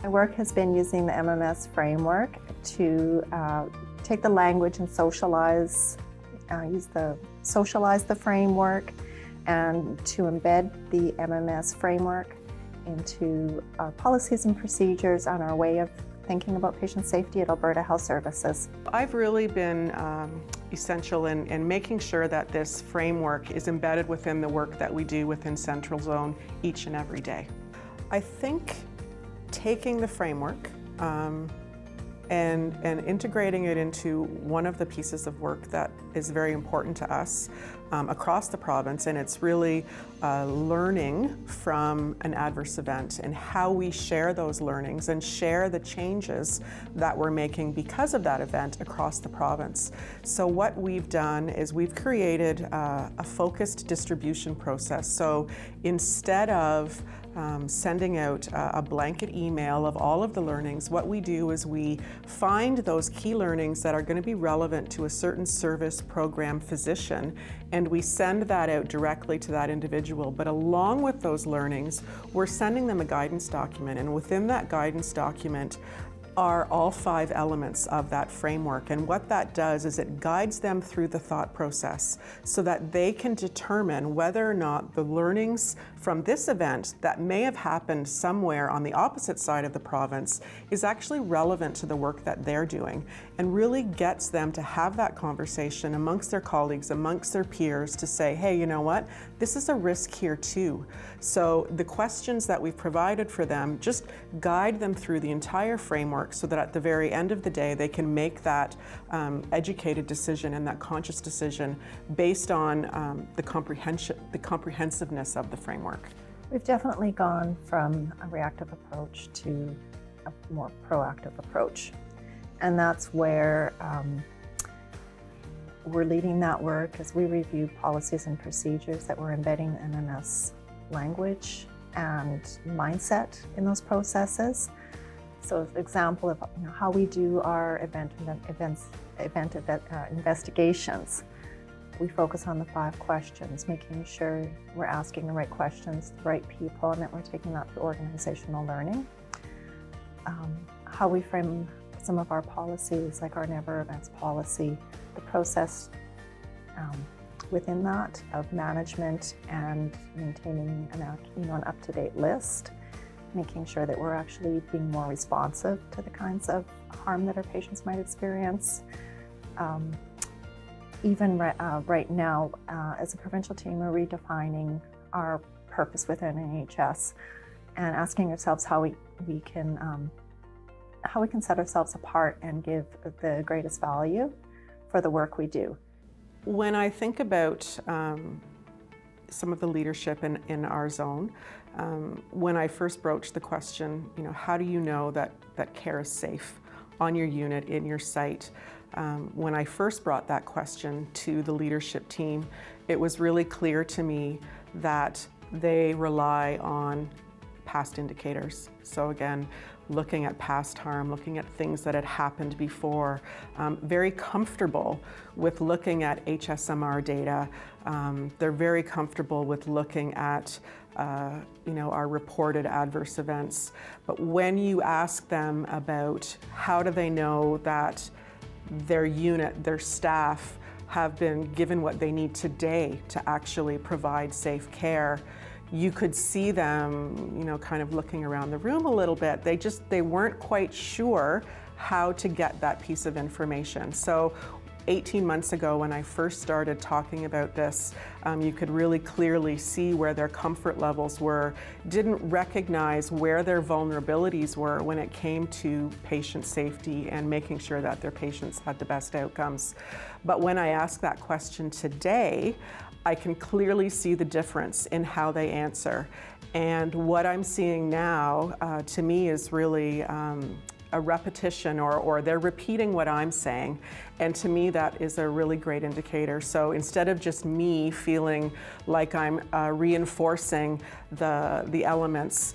My work has been using the MMS framework to take the language and socialize the framework and to embed the MMS framework into our policies and procedures on our way of thinking about patient safety at Alberta Health Services. I've really been essential in making sure that this framework is embedded within the work that we do within Central Zone each and every day. I think taking the framework and integrating it into one of the pieces of work that is very important to us across the province, and it's really learning from an adverse event and how we share those learnings and share the changes that we're making because of that event across the province. So what we've done is we've created a focused distribution process. So instead of sending out a blanket email of all of the learnings, what we do is we find those key learnings that are going to be relevant to a certain service program physician, and we send that out directly to that individual. But along with those learnings, we're sending them a guidance document, and within that guidance document are all 5 elements of that framework. And what that does is it guides them through the thought process so that they can determine whether or not the learnings from this event that may have happened somewhere on the opposite side of the province is actually relevant to the work that they're doing, and really gets them to have that conversation amongst their colleagues, amongst their peers, to say, hey, you know what, this is a risk here too. So the questions that we've provided for them just guide them through the entire framework so that at the very end of the day they can make that educated decision and that conscious decision based on the comprehensiveness of the framework. We've definitely gone from a reactive approach to a more proactive approach. And that's where we're leading that work as we review policies and procedures that we're embedding MMS language and mindset in those processes. So an example of how we do our event investigations. We focus on the 5 questions, making sure we're asking the right questions, the right people, and that we're taking that to organizational learning. How we frame some of our policies, like our never events policy, the process within that of management and maintaining an up-to-date list, making sure that we're actually being more responsive to the kinds of harm that our patients might experience. Even right now, as a provincial team, we're redefining our purpose within NHS and asking ourselves how we can set ourselves apart and give the greatest value for the work we do. When I think about some of the leadership in our zone, when I first broached the question, how do you know that care is safe on your unit, in your site? When I first brought that question to the leadership team, it was really clear to me that they rely on past indicators. So again, looking at past harm, looking at things that had happened before, very comfortable with looking at HSMR data. They're very comfortable with looking at our reported adverse events. But when you ask them about how do they know that their unit, their staff have been given what they need today to actually provide safe care, you could see them, kind of looking around the room a little bit. They weren't quite sure how to get that piece of information. So 18 months ago, when I first started talking about this, you could really clearly see where their comfort levels were, didn't recognize where their vulnerabilities were when it came to patient safety and making sure that their patients had the best outcomes. But when I ask that question today, I can clearly see the difference in how they answer. And what I'm seeing now, to me, is really a repetition, or they're repeating what I'm saying. And to me, that is a really great indicator. So instead of just me feeling like I'm reinforcing the elements,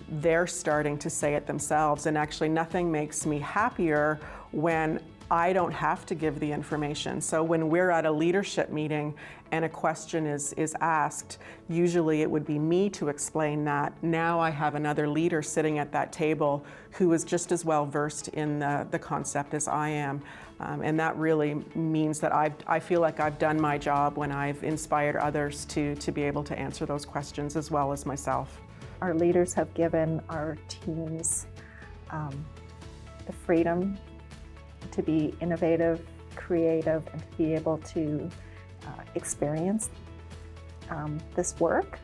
they're starting to say it themselves. And actually, nothing makes me happier when I don't have to give the information. So when we're at a leadership meeting and a question is asked, usually it would be me to explain that. Now I have another leader sitting at that table who is just as well versed in the concept as I am. And that really means that I feel like I've done my job when I've inspired others to be able to answer those questions as well as myself. Our leaders have given our teams the freedom to be innovative, creative, and to be able to experience this work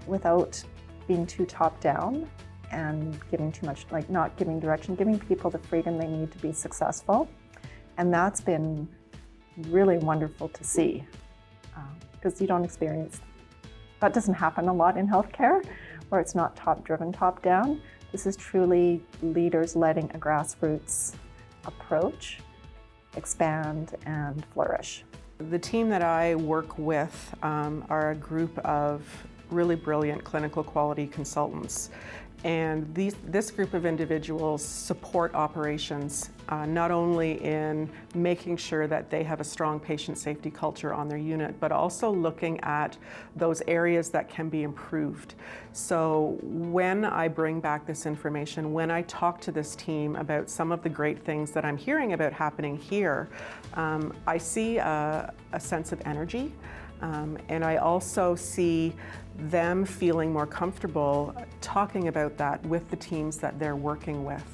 without being too top-down and giving too much, like not giving direction, giving people the freedom they need to be successful. And that's been really wonderful to see because you don't experience, that doesn't happen a lot in healthcare where it's not top-driven, top-down. This is truly leaders letting a grassroots approach expand and flourish. The team that I work with are a group of really brilliant clinical quality consultants. And this group of individuals support operations, not only in making sure that they have a strong patient safety culture on their unit, but also looking at those areas that can be improved. So when I bring back this information, when I talk to this team about some of the great things that I'm hearing about happening here, I see a sense of energy. And I also see them feeling more comfortable talking about that with the teams that they're working with.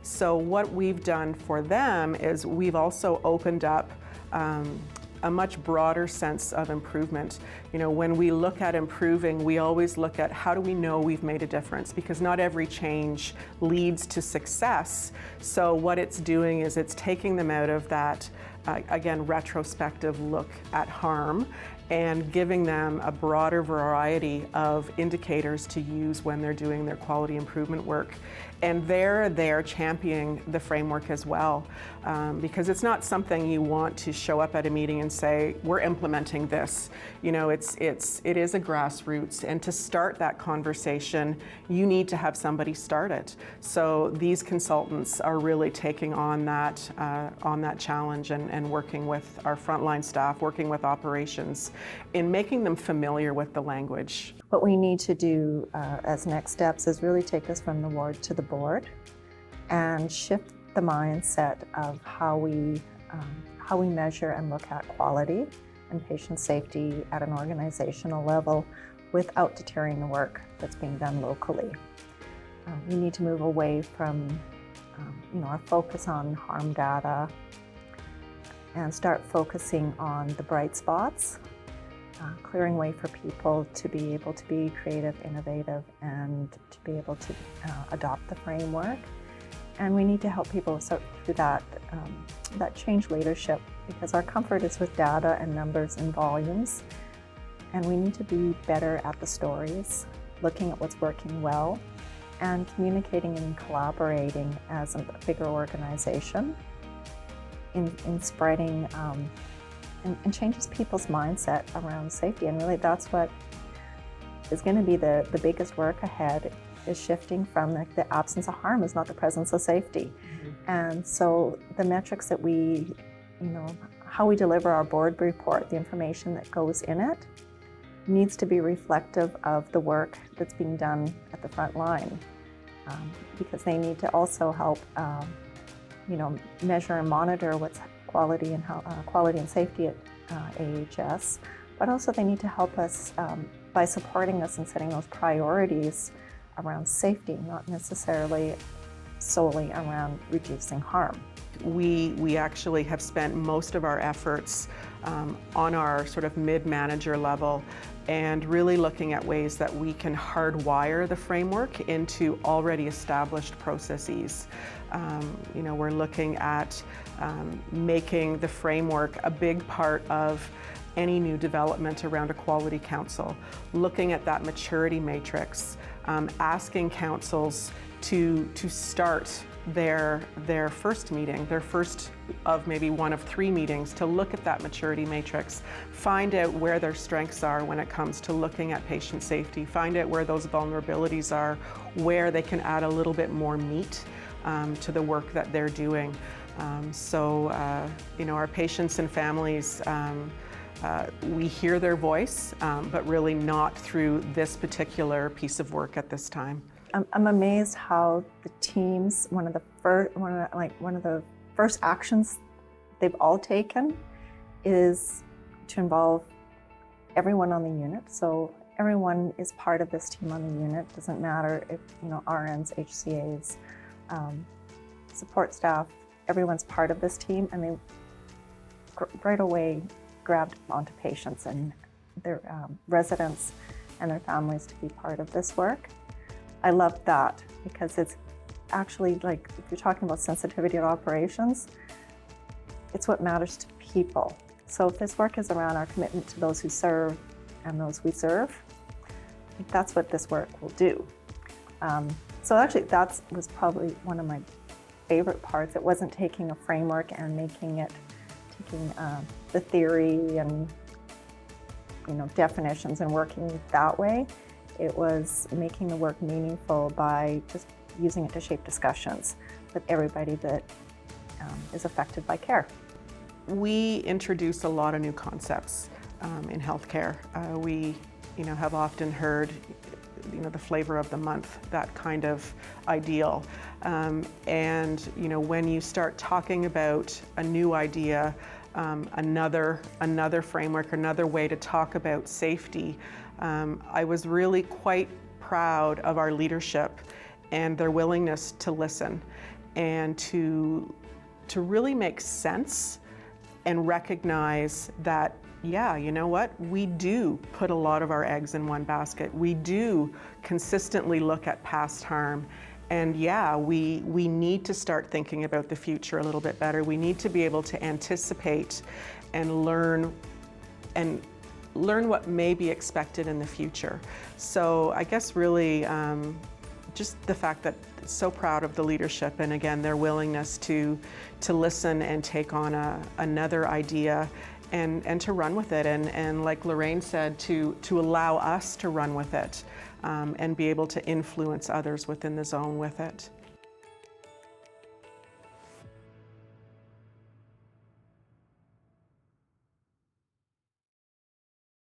So what we've done for them is we've also opened up a much broader sense of improvement. You know, when we look at improving, we always look at how do we know we've made a difference, because not every change leads to success. So what it's doing is it's taking them out of that, again, retrospective look at harm and giving them a broader variety of indicators to use when they're doing their quality improvement work. And they're championing the framework as well, because it's not something you want to show up at a meeting and say, we're implementing this. You know, it is a grassroots, and to start that conversation, you need to have somebody start it. So these consultants are really taking on that challenge and working with our frontline staff, working with operations, in making them familiar with the language. What we need to do as next steps is really take us from the ward to the board and shift the mindset of how we measure and look at quality and patient safety at an organizational level without deterring the work that's being done locally. We need to move away from our focus on harm data and start focusing on the bright spots, clearing way for people to be able to be creative, innovative, and to be able to adopt the framework. And we need to help people sort through that change leadership, because our comfort is with data and numbers and volumes. And we need to be better at the stories, looking at what's working well, and communicating and collaborating as a bigger organization in spreading and changes people's mindset around safety. And really that's what is going to be the biggest work ahead, is shifting from the absence of harm is not the presence of safety. Mm-hmm. And so the metrics that how we deliver our board report, the information that goes in it, needs to be reflective of the work that's being done at the front line, because they need to also help measure and monitor what's quality and safety at AHS, but also they need to help us by supporting us in setting those priorities around safety, not necessarily solely around reducing harm. We actually have spent most of our efforts on our sort of mid-manager level and really looking at ways that we can hardwire the framework into already established processes. We're looking at making the framework a big part of any new development around a quality council, looking at that maturity matrix, asking councils to start their first meeting, their first of maybe one of 3 meetings, to look at that maturity matrix, find out where their strengths are when it comes to looking at patient safety, find out where those vulnerabilities are, where they can add a little bit more meat to the work that they're doing. Our patients and families, we hear their voice, but really not through this particular piece of work at this time. I'm amazed how the teams, one of the first actions they've all taken is to involve everyone on the unit. So everyone is part of this team on the unit. Doesn't matter if, RNs, HCAs, support staff, everyone's part of this team, and they right away grabbed onto patients and their residents and their families to be part of this work. I love that because it's actually, like, if you're talking about sensitivity to operations, it's what matters to people. So if this work is around our commitment to those who serve and those we serve, I think that's what this work will do. So actually that was probably one of my favorite parts. It wasn't taking a framework and taking the theory and definitions and working that way. It was making the work meaningful by just using it to shape discussions with everybody that is affected by care. We introduce a lot of new concepts in healthcare. We have often heard the flavor of the month, that kind of ideal. When you start talking about a new idea, another framework, another way to talk about safety, I was really quite proud of our leadership and their willingness to listen and to really make sense and recognize that, yeah, you know what? We do put a lot of our eggs in one basket. We do consistently look at past harm. And yeah, we need to start thinking about the future a little bit better. We need to be able to anticipate and learn what may be expected in the future. So I guess really just the fact that so proud of the leadership, and again, their willingness to listen and take on another idea and to run with it. And like Lorraine said, to allow us to run with it and be able to influence others within the zone with it.